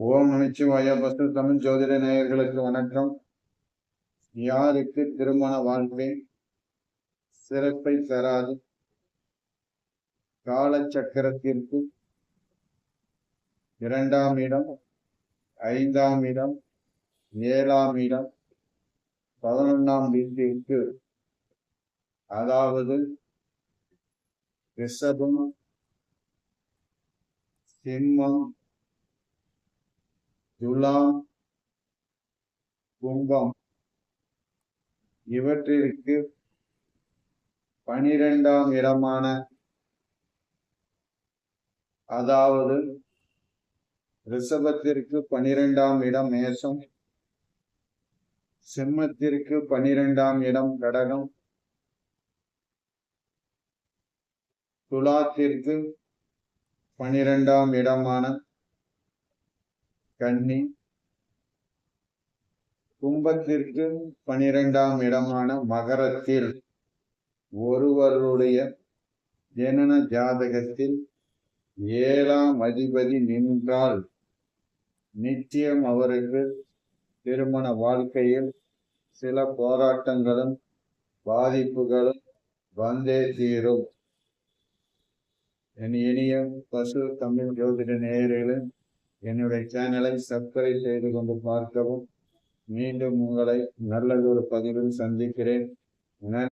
ஓம் நமச்சிவாய. பசு தமிழ் ஜோதிட நேயர்களுக்கு வணக்கம். யாருக்கு திருமண வாழ்க்கை சிறப்பை தராது? காலச்சக்கரத்திற்கு 2ஆம் இடம், 5ஆம் இடம், 7ஆம் இடம், 11ஆம் வீட்டிற்கு, அதாவது ரிஷபம், சிம்மம், துலாம், கும்பம் இவற்றிற்கு 12ஆம் இடமான, அதாவது ரிஷபத்திற்கு 12ஆம் இடம் மேஷம், சிம்மத்திற்கு 12ஆம் இடம் கடகம், துலாத்திற்கு 12ஆம் இடமான கன்னி, கும்பத்திற்கு 12ஆம் இடமான மகரத்தில் ஒருவருடைய ஜனன ஜாதகத்தில் 7ஆம் அதிபதி நின்றால் நிச்சயம் அவருக்கு திருமண வாழ்க்கையில் சில போராட்டங்களும் பாதிப்புகளும் வந்தே தீரும். என் இனிய பசு தமிழ் ஜோதிட நேயர்களே, என்னுடைய சேனலை சப்ஸ்கிரைப் செய்து கொண்டு பார்க்கவும். மீண்டும் உங்களை நல்லதொரு பதிவில் சந்திக்கிறேன்.